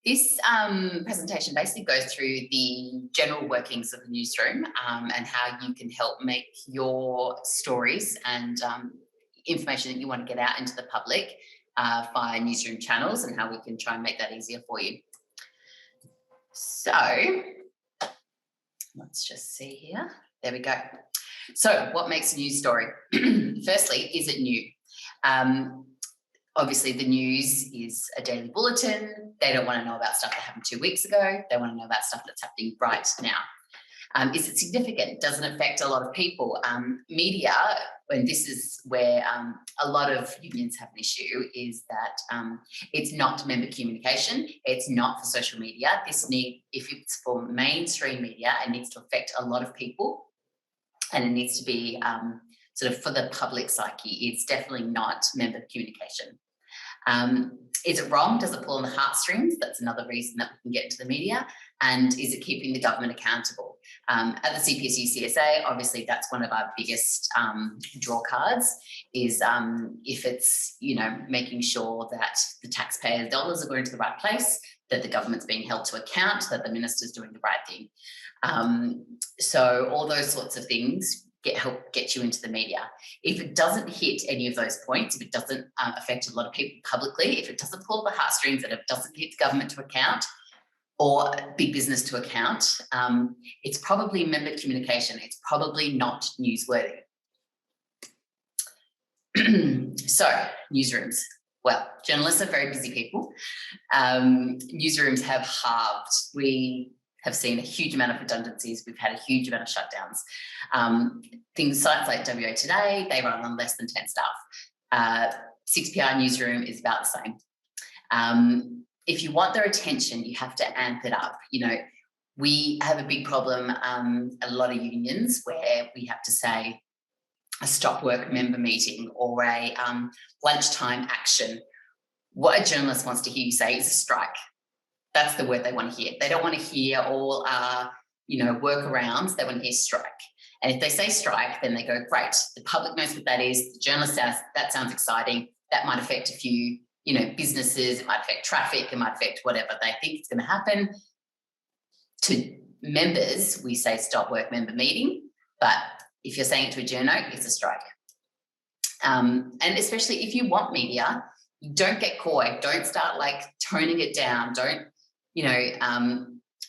This presentation basically goes through the general workings of the newsroom and how you can help make your stories and information that you want to get out into the public via newsroom channels, and how we can try and make that easier for you. So let's just see here. There we go. So what makes a news story? Firstly, is it new? Obviously, the news is a daily bulletin. They don't want to know about stuff that happened 2 weeks ago. They want to know about stuff that's happening right now. Is it significant? Does it affect a lot of people? Media, and this is where a lot of unions have an issue, is that it's not member communication. It's not for social media. If it's for mainstream media, it needs to affect a lot of people, and it needs to be sort of for the public psyche. It's definitely not member communication. Is it wrong? Does it pull on the heartstrings? That's another reason that we can get into the media. And is it keeping the government accountable? At the CPSU CSA, obviously that's one of our biggest draw cards, is if it's, making sure that the taxpayers' dollars are going to the right place, that the government's being held to account, that the minister's doing the right thing. So all those sorts of things help get you into the media. If it doesn't hit any of those points, if it doesn't affect a lot of people publicly, if it doesn't pull the heartstrings, and if it doesn't hit the government to account or big business to account, it's probably member communication. It's probably not newsworthy. So, newsrooms. Well, journalists are very busy people. Newsrooms have halved. We have seen a huge amount of redundancies. We've had a huge amount of shutdowns. Sites like WA Today, they run on less than 10 staff. 6PR Newsroom is about the same. If you want their attention, you have to amp it up. We have a big problem at a lot of unions where we have to say a stop work member meeting or a lunchtime action. What a journalist wants to hear you say is a strike. That's the word they want to hear. They don't want to hear all workarounds. They want to hear strike. And if they say strike, then they go, great. The public knows what that is. The journalist says, that sounds exciting. That might affect a few, businesses. It might affect traffic. It might affect whatever they think is going to happen. To members, we say stop work member meeting. But if you're saying it to a journo, it's a strike. And especially if you want media, don't get coy. Don't start toning it down. Don't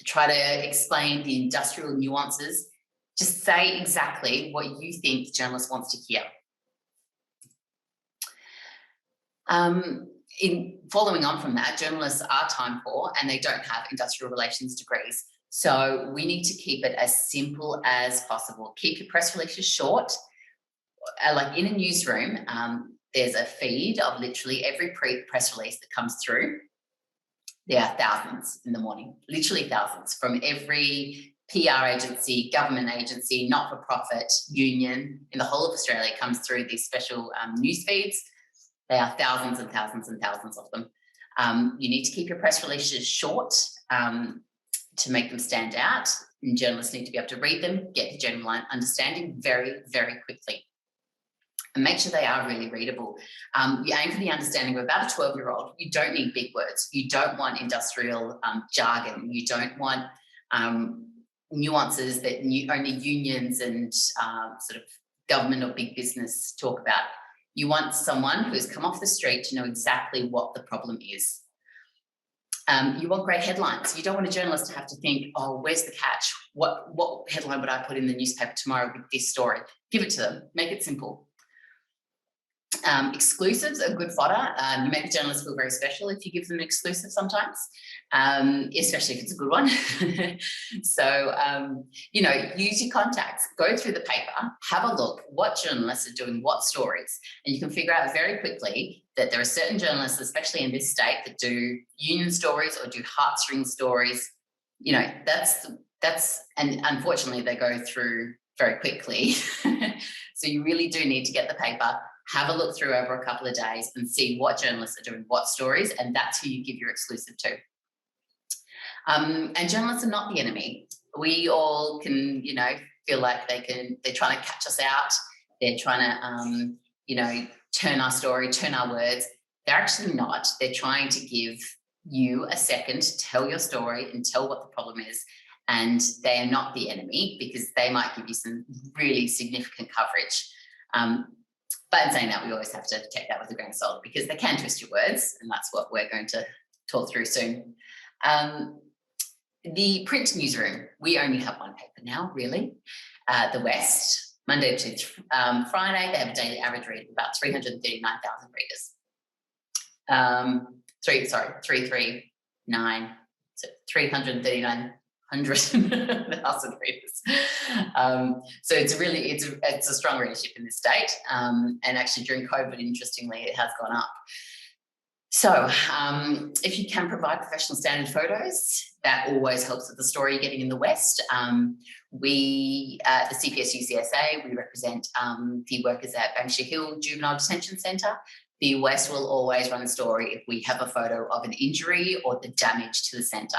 try to explain the industrial nuances. Just say exactly what you think the journalist wants to hear. In following on from that, journalists are time poor and they don't have industrial relations degrees. So we need to keep it as simple as possible. Keep your press releases short. Like in a newsroom, there's a feed of literally every press release that comes through. There are thousands in the morning, literally thousands, from every PR agency, government agency, not-for-profit, union in the whole of Australia comes through these special news feeds. There are thousands and thousands and thousands of them. You need to keep your press releases short to make them stand out, and journalists need to be able to read them, get the general understanding very, very quickly. And make sure they are really readable. You aim for the understanding of about a 12-year-old. You don't need big words. You don't want industrial jargon. You don't want nuances that only unions and sort of government or big business talk about. You want someone who's come off the street to know exactly what the problem is. You want great headlines. You don't want a journalist to have to think, oh, where's the catch? What headline would I put in the newspaper tomorrow with this story? Give it to them. Make it simple. Exclusives are good fodder. You make the journalists feel very special if you give them an exclusive sometimes, especially if it's a good one. So, use your contacts, go through the paper, have a look what journalists are doing, what stories, and you can figure out very quickly that there are certain journalists, especially in this state, that do union stories or do heartstring stories. And unfortunately they go through very quickly. So you really do need to get the paper, have a look through over a couple of days and see what journalists are doing what stories, and that's who you give your exclusive to. And journalists are not the enemy. We all can, feel like they're trying to catch us out. They're trying to, turn our story, turn our words. They're actually not. They're trying to give you a second to tell your story and tell what the problem is. And they are not the enemy, because they might give you some really significant coverage. But in saying that, we always have to take that with a grain of salt, because they can twist your words, and that's what we're going to talk through soon. The print newsroom, we only have one paper now, really. The West, Monday to Friday, they have a daily average read of about 339,000 readers. 339,000 readers. So it's a strong readership in this state. And actually during COVID, interestingly, it has gone up. So if you can provide professional standard photos, that always helps with the story you're getting in the West. We, the CPS UCSA, we represent the workers at Banksia Hill Juvenile Detention Centre. The West will always run a story if we have a photo of an injury or the damage to the centre.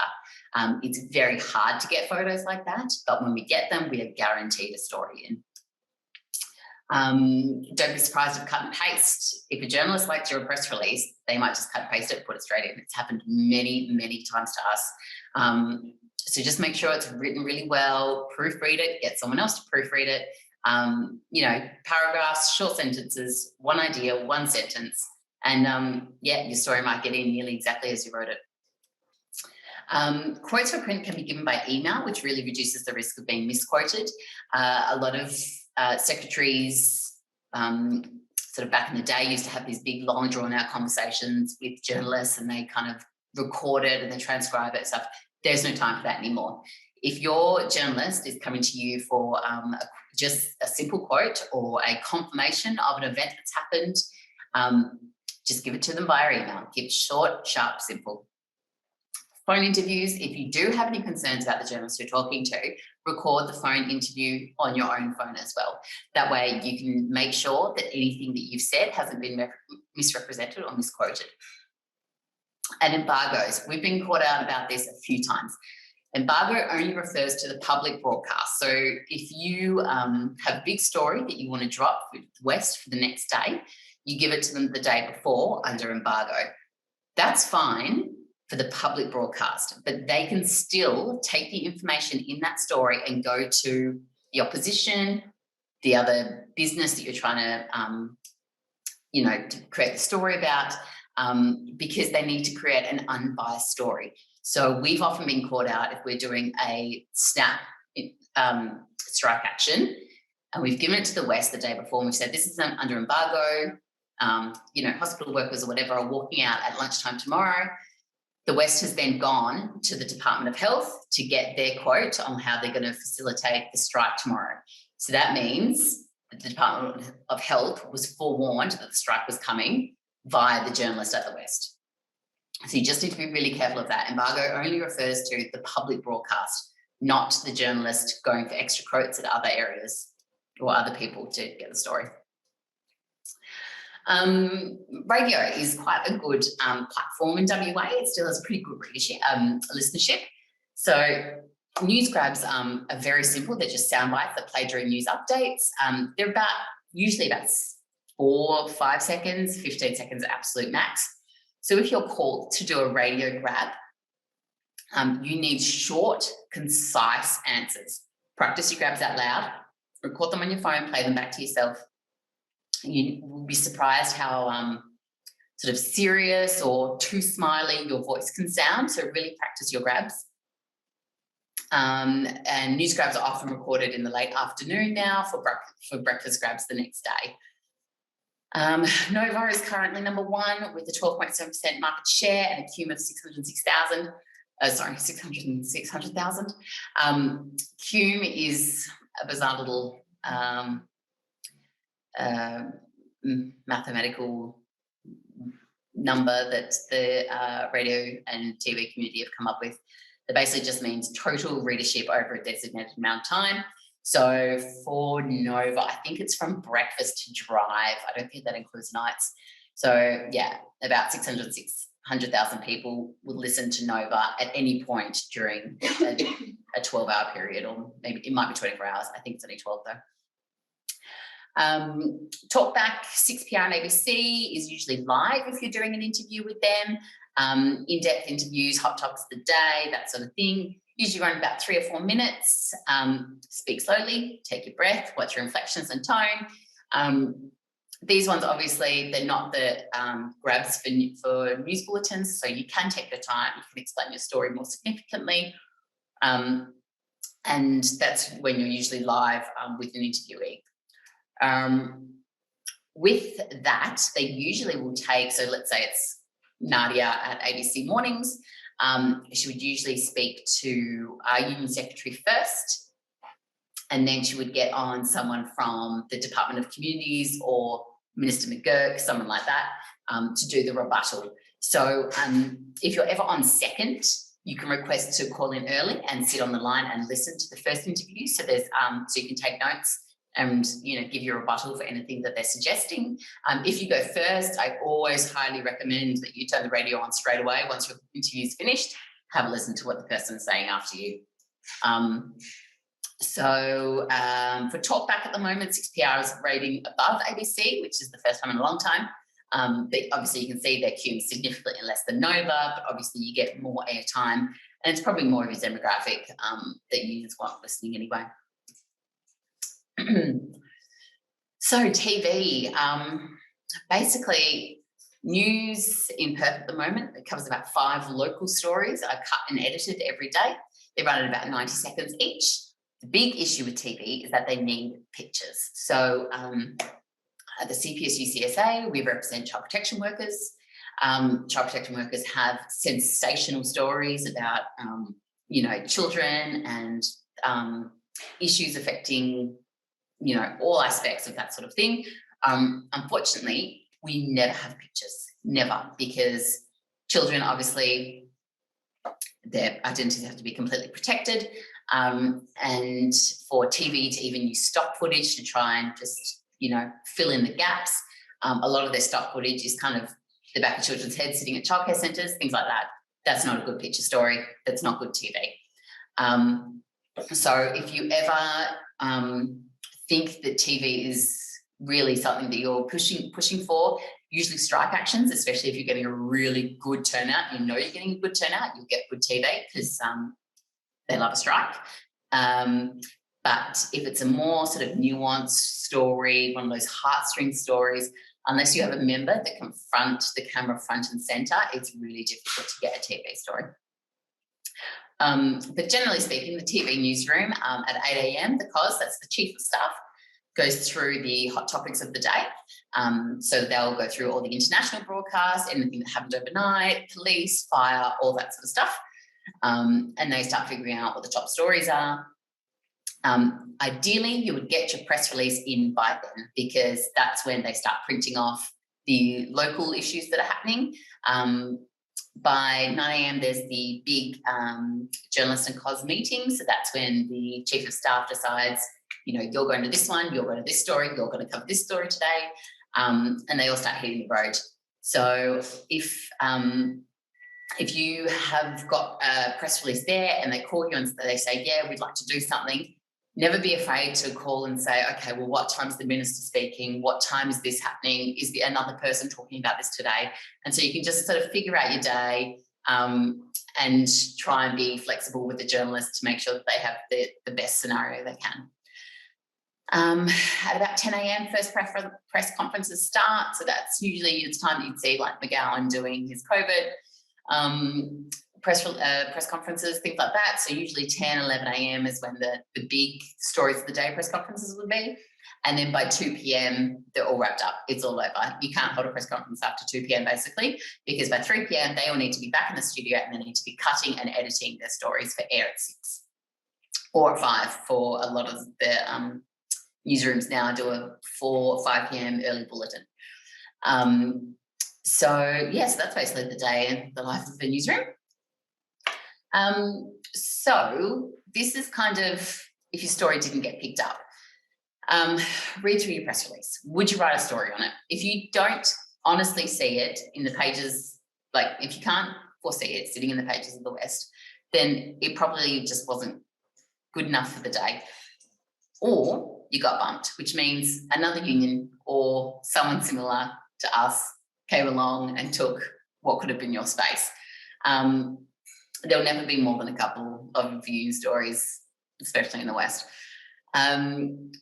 It's very hard to get photos like that, but when we get them, we are guaranteed a story in. Don't be surprised if cut and paste. If a journalist likes your press release, they might just cut and paste it, put it straight in. It's happened many, many times to us. So just make sure it's written really well, proofread it, get someone else to proofread it. Paragraphs, short sentences, one idea, one sentence, and your story might get in nearly exactly as you wrote it. Quotes for print can be given by email, which really reduces the risk of being misquoted. A lot of secretaries sort of back in the day used to have these big, long, drawn-out conversations with journalists, and they kind of record it and then transcribe it and stuff. There's no time for that anymore. If your journalist is coming to you for just a simple quote or a confirmation of an event that's happened, just give it to them via email. Keep it short, sharp, simple. Phone interviews, if you do have any concerns about the journalist you're talking to, record the phone interview on your own phone as well. That way you can make sure that anything that you've said hasn't been misrepresented or misquoted. And embargoes, we've been caught out about this a few times. Embargo only refers to the public broadcast. So if you have a big story that you want to drop with West for the next day, you give it to them the day before under embargo. That's fine for the public broadcast, but they can still take the information in that story and go to the opposition, the other business that you're trying to create the story about, because they need to create an unbiased story. So we've often been caught out if we're doing a snap strike action and we've given it to the West the day before and we've said this is under embargo, hospital workers or whatever are walking out at lunchtime tomorrow. The West has then gone to the Department of Health to get their quote on how they're going to facilitate the strike tomorrow. So that means that the Department of Health was forewarned that the strike was coming via the journalist at the West. So you just need to be really careful of that. Embargo only refers to the public broadcast, not the journalist going for extra quotes at other areas or other people to get the story. Radio is quite a good platform in WA. It still has pretty good readership, listenership. So news grabs are very simple. They're just sound bites that play during news updates. They're usually about 4 or 5 seconds, 15 seconds absolute max. So if you're called to do a radio grab, you need short, concise answers. Practice your grabs out loud, record them on your phone, play them back to yourself. You will be surprised how sort of serious or too smiley your voice can sound. So really practice your grabs. And news grabs are often recorded in the late afternoon now for breakfast grabs the next day. Nova is currently number 1 with a 12.7% market share and a cum of 600,000. Cum is a bizarre little mathematical number that the radio and TV community have come up with. That basically just means total readership over a designated amount of time. So for Nova, I think it's from breakfast to drive. I don't think that includes nights. So yeah, about 600,000 people will listen to Nova at any point during a 12-hour period, or maybe it might be 24 hours. I think it's only 12 though. Talkback, 6PR and ABC is usually live if you're doing an interview with them. In-depth interviews, hot topics of the day, that sort of thing. Usually run about 3 or 4 minutes. Speak slowly, take your breath, watch your inflections and tone. These ones, obviously, they're not the grabs for news bulletins, so you can take the time, you can explain your story more significantly. And that's when you're usually live with an interviewee. With that, they usually will take, so let's say it's Nadia at ABC Mornings, she would usually speak to our union secretary first, and then she would get on someone from the Department of Communities or Minister McGurk, someone like that, to do the rebuttal. So if you're ever on second, you can request to call in early and sit on the line and listen to the first interview. So there's so you can take notes and give your rebuttal for anything that they're suggesting. If you go first, I always highly recommend that you turn the radio on straight away once your interview is finished. Have a listen to what the person is saying after you. For Talkback at the moment, 6PR is rating above ABC, which is the first time in a long time. But obviously you can see they're queuing significantly less than Nova, but obviously you get more airtime, and it's probably more of your demographic that users want listening anyway. So TV, basically news in Perth at the moment, it covers about 5 local stories are cut and edited every day. They run at about 90 seconds each. The big issue with TV is that they need pictures. So at the CPSU CSA, we represent child protection workers. Child protection workers have sensational stories about, children and issues affecting, all aspects of that sort of thing. Unfortunately, we never have pictures, never, because children, obviously, their identities have to be completely protected. And for TV to even use stock footage to try and just, fill in the gaps, a lot of their stock footage is kind of the back of children's heads sitting at childcare centres, things like that. That's not a good picture story. That's not good TV. So if you ever think that TV is really something that you're pushing for, usually strike actions, especially if you're getting a really good turnout, you're getting a good turnout, you'll get good TV because they love a strike. But if it's a more sort of nuanced story, one of those heartstring stories, unless you have a member that can front the camera front and centre, it's really difficult to get a TV story. But generally speaking, the TV newsroom at 8 a.m, because that's the chief of staff, goes through the hot topics of the day. So they'll go through all the international broadcasts, anything that happened overnight, police, fire, all that sort of stuff. And they start figuring out what the top stories are. Ideally, you would get your press release in by then, because that's when they start printing off the local issues that are happening. By 9 a.m, there's the big journalist and cos meeting. So that's when the chief of staff decides, you're going to this one, you're going to this story, you're going to cover this story today. And they all start hitting the road. So if you have got a press release there and they call you and they say, yeah, we'd like to do something, never be afraid to call and say, okay, well, what time is the minister speaking? What time is this happening? Is there another person talking about this today? And so you can just sort of figure out your day and try and be flexible with the journalists to make sure that they have the best scenario they can. At about 10 a.m, first press conferences start. So that's usually the time that you'd see like McGowan doing his COVID press conferences, things like that. So usually 10, 11 a.m. is when the big stories of the day press conferences would be. And then by 2 p.m, they're all wrapped up. It's all over. You can't hold a press conference after 2 p.m, basically, because by 3 p.m, they all need to be back in the studio and they need to be cutting and editing their stories for air at 6 or at 5 for a lot of the newsrooms now do a 4 or 5 p.m. early bulletin. So that's basically the day in the life of the newsroom. So this is kind of, if your story didn't get picked up, read through your press release. Would you write a story on it? If you don't honestly see it in the pages, like if you can't foresee it sitting in the pages of the West, then it probably just wasn't good enough for the day. Or you got bumped, which means another union or someone similar to us came along and took what could have been your space. There'll never be more than a couple of union stories, especially in the West.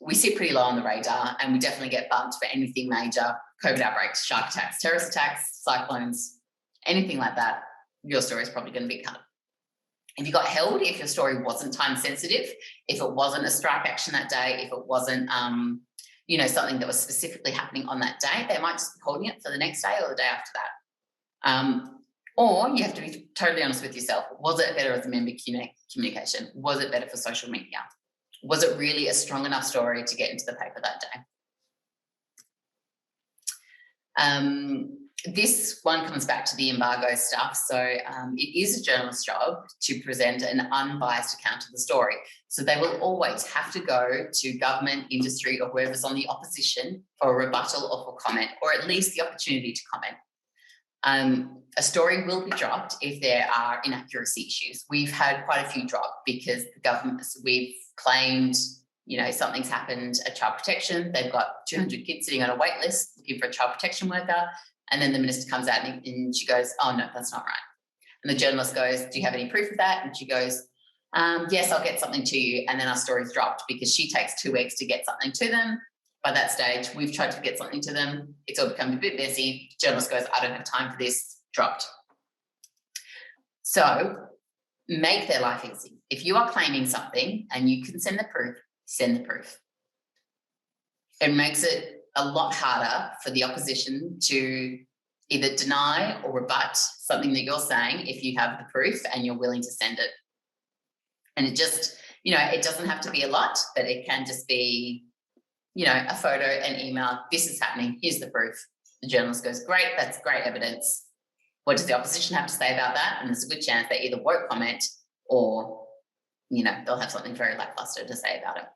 We sit pretty low on the radar, and we definitely get bumped for anything major: COVID outbreaks, shark attacks, terrorist attacks, cyclones, anything like that. Your story is probably going to be cut. If you got held, if your story wasn't time sensitive, if it wasn't a strike action that day, if it wasn't, something that was specifically happening on that day, they might just be holding it for the next day or the day after that. Or you have to be totally honest with yourself. Was it better as a member communication? Was it better for social media? Was it really a strong enough story to get into the paper that day? This one comes back to the embargo stuff. So it is a journalist's job to present an unbiased account of the story. So they will always have to go to government, industry, or whoever's on the opposition for a rebuttal or for comment, or at least the opportunity to comment. A story will be dropped if there are inaccuracy issues. We've had quite a few drop because the government, we've claimed, something's happened at child protection. They've got 200 kids sitting on a wait list looking for a child protection worker. And then the minister comes out and she goes, oh, no, that's not right. And the journalist goes, do you have any proof of that? And she goes, yes, I'll get something to you. And then our story's dropped because she takes 2 weeks to get something to them. By that stage, we've tried to get something to them. It's all become a bit messy. The journalist goes, I don't have time for this, dropped. So make their life easy. If you are claiming something and you can send the proof, send the proof. It makes it a lot harder for the opposition to either deny or rebut something that you're saying if you have the proof and you're willing to send it. And it just, it doesn't have to be a lot, but it can just be, a photo, an email, this is happening, here's the proof. The journalist goes, great, that's great evidence. What does the opposition have to say about that? And there's a good chance they either won't comment or, they'll have something very lackluster to say about it.